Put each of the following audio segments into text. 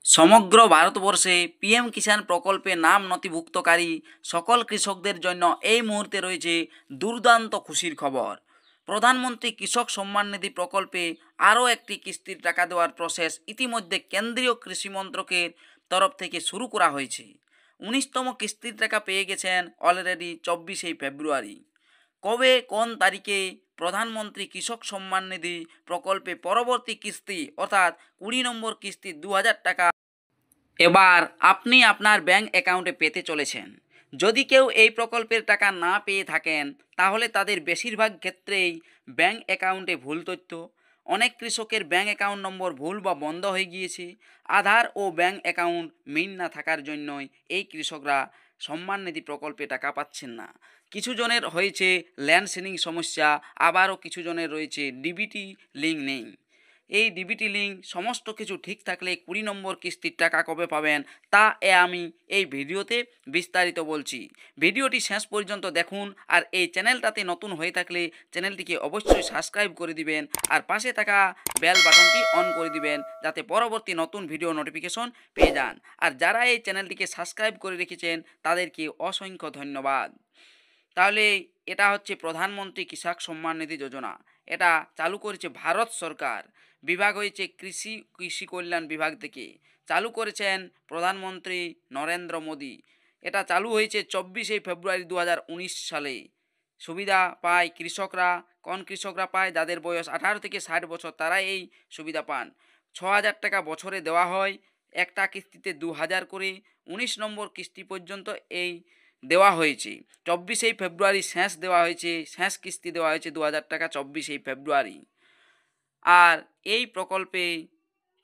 সমগ্র ভারতবর্ষে পিএম কিষাণ প্রকল্পে নাম নথিভুক্তকারী সকল কৃষকদের জন্য এই মুহূর্তে রয়েছে দুর্দান্ত খুশির খবর। প্রধানমন্ত্রী কৃষক সম্মান নিধি প্রকল্পে আরও একটি কিস্তির টাকা দেওয়ার প্রসেস ইতিমধ্যে কেন্দ্রীয় কৃষি মন্ত্রকের তরফ থেকে শুরু করা হয়েছে। ১৯তম কিস্তির টাকা পেয়ে গেছেন অলরেডি ২৪শে ফেব্রুয়ারি। কবে কোন তারিখে প্রধানমন্ত্রী কৃষক সম্মান নিধি প্রকল্পে পরবর্তী কিস্তি অর্থাৎ ২০ নম্বর কিস্তি ২০০০ টাকা এবার আপনি আপনার ব্যাংক অ্যাকাউন্টে পেতে চলেছেন। যদি কেউ এই প্রকল্পের টাকা না পেয়ে থাকেন তাহলে তাদের বেশিরভাগ ক্ষেত্রেই ব্যাংক অ্যাকাউন্টে ভুল তথ্য, অনেক কৃষকের ব্যাংক অ্যাকাউন্ট নম্বর ভুল বা বন্ধ হয়ে গিয়েছে। আধার ও ব্যাংক অ্যাকাউন্ট মিল না থাকার জন্যই এই কৃষকরা সম্মান নিধি প্রকল্পে টাকা পাচ্ছেন না। কিছু জনের হয়েছে ল্যান্ড সিলিং সমস্যা, আবারও কিছু জনের রয়েছে ডিবিটি লিঙ্ক নেই। এই ডিবিটি লিঙ্ক সমস্ত কিছু ঠিক থাকলে ২০ নম্বর কিস্তির টাকা কবে পাবেন তা আমি এই ভিডিওতে বিস্তারিত বলছি। ভিডিওটি শেষ পর্যন্ত দেখুন, আর এই চ্যানেলটাতে নতুন হয়ে থাকলে চ্যানেলটিকে অবশ্যই সাবস্ক্রাইব করে দিবেন আর পাশে থাকা বেল বাটনটি অন করে দিবেন যাতে পরবর্তী নতুন ভিডিও নোটিফিকেশন পেয়ে যান। আর যারা এই চ্যানেলটিকে সাবস্ক্রাইব করে রেখেছেন তাদেরকে অসংখ্য ধন্যবাদ। তাহলে এটা হচ্ছে প্রধানমন্ত্রী কৃষক সম্মান নিধি যোজনা। এটা চালু করেছে ভারত সরকার, বিভাগ হয়েছে কৃষি কল্যাণ বিভাগ থেকে। চালু করেছেন প্রধানমন্ত্রী নরেন্দ্র মোদী। এটা চালু হয়েছে ২৪শে ফেব্রুয়ারি ২০১৯ সালে। সুবিধা পায় কৃষকরা। কোন কৃষকরা পায়? যাদের বয়স ১৮ থেকে ৬০ বছর তারা এই সুবিধা পান। ৬,০০০ টাকা বছরে দেওয়া হয়, একটা কিস্তিতে ২,০০০ করে। ১৯ নম্বর কিস্তি পর্যন্ত এই দেওয়া হয়েছে। ২৪শে ফেব্রুয়ারি শেষ কিস্তি দেওয়া হয়েছে ২,০০০ টাকা ২৪শে ফেব্রুয়ারি। আর এই প্রকল্পে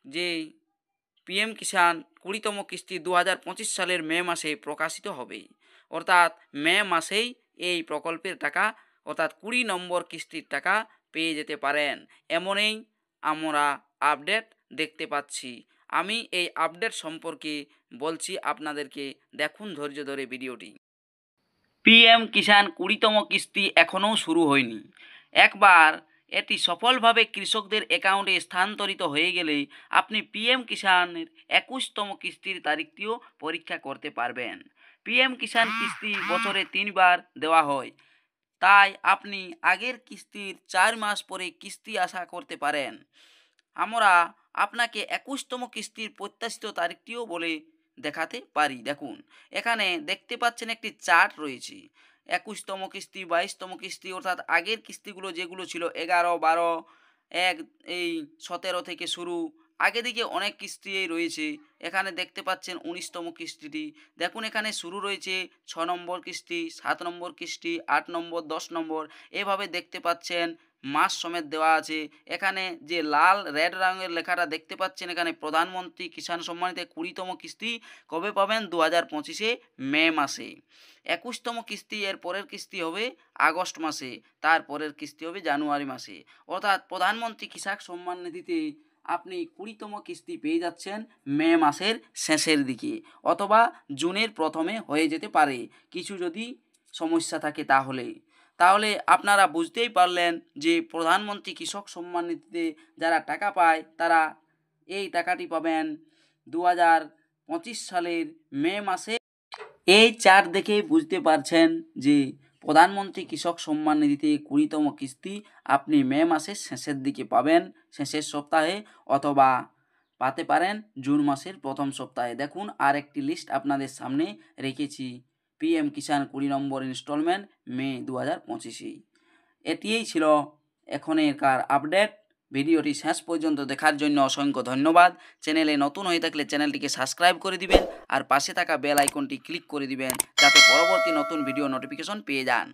যে পিএম কিষাণ ২০তম কিস্তি ২০২৫ সালের মে মাসে প্রকাশিত হবে, অর্থাৎ মে মাসেই এই প্রকল্পের টাকা অর্থাৎ ২০ নম্বর কিস্তির টাকা পেয়ে যেতে পারেন, এমনই আমরা আপডেট দেখতে পাচ্ছি। আমি এই আপডেট সম্পর্কে বলছি আপনাদেরকে, দেখুন ধৈর্য ধরে ভিডিওটি। পিএম কিষাণ ২০তম কিস্তি এখনও শুরু হয়নি। একবার এটি সফলভাবে কৃষকদের অ্যাকাউন্টে স্থানান্তরিত হয়ে গেলে আপনি পিএম কিষাণের ২১তম কিস্তির তারিখটিও পরীক্ষা করতে পারবেন। পিএম কিষাণ কিস্তি বছরে ৩বার দেওয়া হয়, তাই আপনি আগের কিস্তির ৪ মাস পরে কিস্তি আশা করতে পারেন। আমরা আপনাকে ২১তম কিস্তির প্রত্যাশিত তারিখটিও বলে দেখাতে পারি। দেখুন, এখানে দেখতে পাচ্ছেন একটি চার্ট রয়েছে। ২১তম কিস্তি, ২২তম কিস্তি, অর্থাৎ আগের কিস্তিগুলো যেগুলো ছিল ১১, ১২, ১ এই ১৭ থেকে শুরু, আগে দিকে অনেক কিস্তি রয়েছে। এখানে দেখতে পাচ্ছেন ১৯তম কিস্তিটি। দেখুন এখানে শুরু রয়েছে ৬ নম্বর কিস্তি, ৭ নম্বর কিস্তি, ৮ নম্বর, ১০ নম্বর, এভাবে দেখতে পাচ্ছেন মাস সমেত দেওয়া আছে। এখানে যে লাল রেড রঙের লেখাটা দেখতে পাচ্ছেন, এখানে প্রধানমন্ত্রী কিষাণ সম্মান নিধি ২০তম কিস্তি কবে পাবেন? ২০২৫ মে মাসে। ২১তম কিস্তি, এর পরের কিস্তি হবে আগস্ট মাসে, তার পরের কিস্তি হবে জানুয়ারি মাসে। অর্থাৎ প্রধানমন্ত্রী কৃষক সম্মান নিধিতে আপনি ২০তম কিস্তি পেয়ে যাচ্ছেন মে মাসের শেষের দিকে, অথবা জুনের প্রথমে হয়ে যেতে পারে কিছু যদি সমস্যা থাকে। তাহলে আপনারা বুঝতেই পারলেন যে প্রধানমন্ত্রী কৃষক সম্মান নিধিতে যারা টাকা পায় তারা এই টাকাটি পাবেন ২০২৫ সালের মে মাসে। এই চার্ট দেখেই বুঝতে পারছেন যে প্রধানমন্ত্রী কৃষক সম্মান নিধিতে ২০তম কিস্তি আপনি মে মাসের শেষের দিকে পাবেন, শেষের সপ্তাহে, অথবা পাতে পারেন জুন মাসের প্রথম সপ্তাহে। দেখুন আর একটি লিস্ট আপনাদের সামনে রেখেছি, পিএম কিষাণ ২০ নম্বর ইনস্টলমেন্ট মে ২০২৫। এটিই ছিল এখনকার আপডেট। ভিডিওটি শেষ পর্যন্ত দেখার জন্য অসংখ্য ধন্যবাদ। চ্যানেলে নতুন হয়ে থাকলে চ্যানেলটিকে সাবস্ক্রাইব করে দিবেন আর পাশে থাকা বেল আইকনটি ক্লিক করে দিবেন যাতে পরবর্তী নতুন ভিডিও নোটিফিকেশন পেয়ে যান।